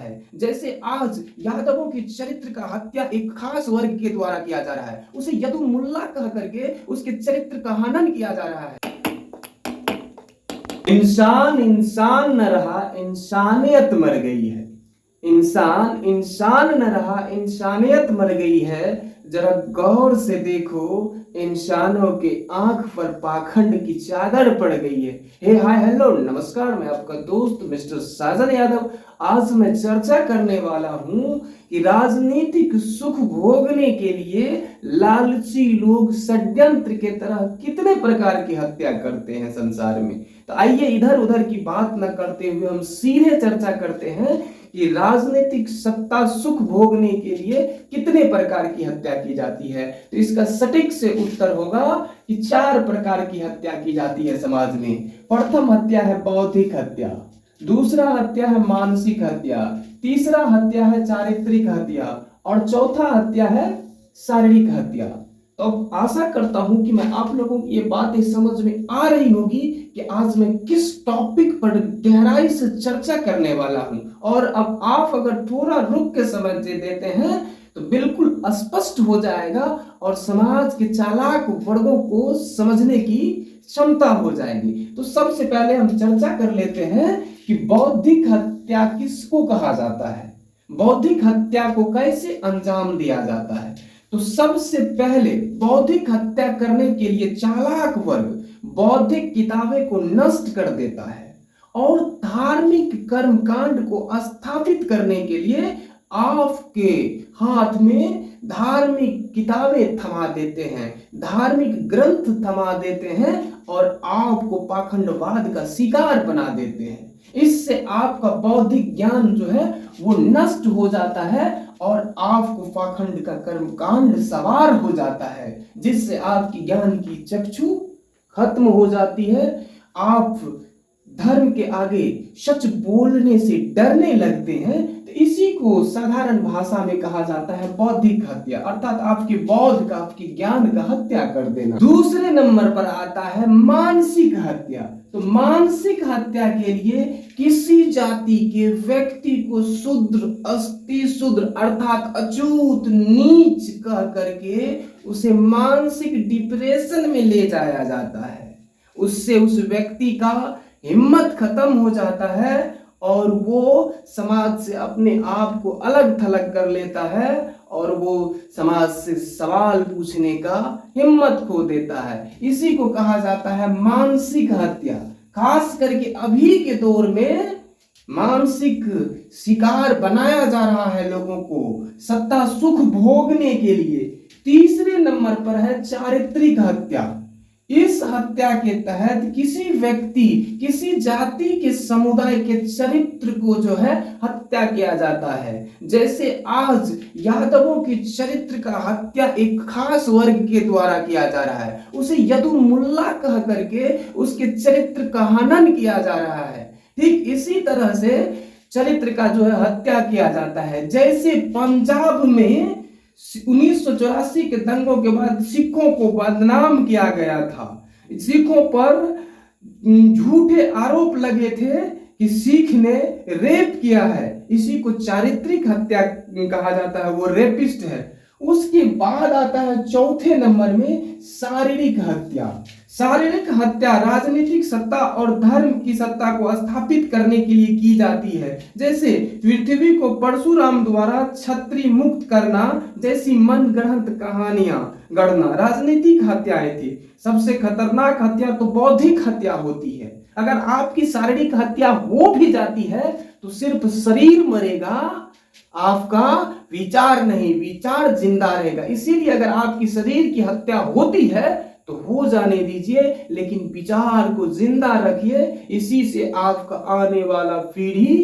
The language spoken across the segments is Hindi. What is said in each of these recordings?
है। जैसे आज यादवों की चरित्र का हत्या एक खास वर्ग के द्वारा किया जा रहा है, उसे यदु मुल्ला कह करके उसके चरित्र का हनन किया जा रहा है। इंसान इंसान न रहा, इंसानियत मर गई है। इंसान इंसान न रहा, इंसानियत मर गई है। जरा गौर से देखो, इंसानों के आंख पर पाखंड की चादर पड़ गई है। हे हाय हेलो नमस्कार, मैं आपका दोस्त मिस्टर साजन यादव। आज मैं चर्चा करने वाला हूं कि राजनीतिक सुख भोगने के लिए लालची लोग षड्यंत्र के तरह कितने प्रकार की हत्या करते हैं संसार में। तो आइए इधर उधर की बात न करते हुए हम सीधे चर्चा करते हैं कि राजनीतिक सत्ता सुख भोगने के लिए कितने प्रकार की हत्या की जाती है। तो इसका सटीक से उत्तर होगा कि 4 प्रकार की हत्या की जाती है समाज में। प्रथम हत्या है बौद्धिक हत्या, दूसरा हत्या है मानसिक हत्या, तीसरा हत्या है चारित्रिक हत्या और चौथा हत्या है शारीरिक हत्या। तो आशा करता हूं कि मैं आप लोगों की ये बातें समझ में आ रही होगी कि आज मैं किस टॉपिक पर गहराई से चर्चा करने वाला हूं। और अब आप अगर थोड़ा रुक के समझ देते हैं तो बिल्कुल स्पष्ट हो जाएगा और समाज के चालाक वर्गों को समझने की क्षमता हो जाएगी। तो सबसे पहले हम चर्चा कर लेते हैं कि बौद्धिक हत्या किसको कहा जाता है, बौद्धिक हत्या को कैसे अंजाम दिया जाता है। तो सबसे पहले बौद्धिक हत्या करने के लिए चालाक वर्ग बौद्धिक किताबें को नष्ट कर देता है और धार्मिक कर्मकांड को स्थापित करने के लिए आपके हाथ में धार्मिक किताबें थमा देते हैं, धार्मिक ग्रंथ थमा देते हैं और आपको पाखंडवाद का शिकार बना देते हैं। इससे आपका बौद्धिक ज्ञान जो है वो नष्ट हो जाता है और आपको पाखंड का कर्मकांड सवार हो जाता है, जिससे आपकी ज्ञान की चक्षु खत्म हो जाती है। आप धर्म के आगे सच बोलने से डरने लगते हैं। तो इसी को साधारण भाषा में कहा जाता है बौद्धिक हत्या, अर्थात आपके बौद्ध का, आपके ज्ञान का हत्या कर देना। दूसरे नंबर पर आता है मानसिक हत्या। तो मानसिक हत्या के लिए किसी जाति के व्यक्ति को शूद्र, अति शूद्र अर्थात अछूत, नीच कह करके उसे मानसिक डिप्रेशन में ले जाया जाता है। उससे उस व्यक्ति का हिम्मत खत्म हो जाता है और वो समाज से अपने आप को अलग थलग कर लेता है और वो समाज से सवाल पूछने का हिम्मत खो देता है। इसी को कहा जाता है मानसिक हत्या। खास करके अभी के दौर में मानसिक शिकार बनाया जा रहा है लोगों को सत्ता सुख भोगने के लिए। तीसरे नंबर पर है चारित्रिक हत्या। इस हत्या के तहत किसी व्यक्ति, किसी जाति के समुदाय के चरित्र को जो है हत्या किया जाता है। जैसे आज यादवों की चरित्र का हत्या एक खास वर्ग के द्वारा किया जा रहा है, उसे यदु मुल्ला कह करके उसके चरित्र का हनन किया जा रहा है। ठीक इसी तरह से चरित्र का जो है हत्या किया जाता है। जैसे पंजाब में 1984 के दंगों के बाद सिखों को बदनाम किया गया था, सिखों पर झूठे आरोप लगे थे कि सिख ने रेप किया है, इसी को चारित्रिक हत्या कहा जाता है, वो रेपिस्ट है। उसके बाद आता है चौथे नंबर में शारीरिक हत्या। शारीरिक हत्या राजनीतिक सत्ता और धर्म की सत्ता को स्थापित करने के लिए की जाती है। जैसे पृथ्वी को परशुराम द्वारा क्षत्रिय मुक्त करना जैसी मनगढ़ंत कहानियां गढ़ना राजनीतिक हत्याएं थी। सबसे खतरनाक हत्या तो बौद्धिक हत्या होती है। अगर आपकी शारीरिक हत्या हो भी जाती है तो सिर्फ शरीर मरेगा, आपका विचार नहीं, विचार जिंदा रहेगा। इसीलिए अगर आपकी शरीर की हत्या होती है तो हो जाने दीजिए, लेकिन विचार को जिंदा रखिए। इसी से आपका आने वाला पीढ़ी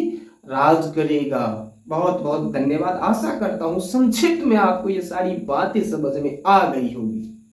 राज करेगा। बहुत बहुत धन्यवाद। आशा करता हूं संक्षिप्त में आपको ये सारी बातें समझ में आ गई होगी।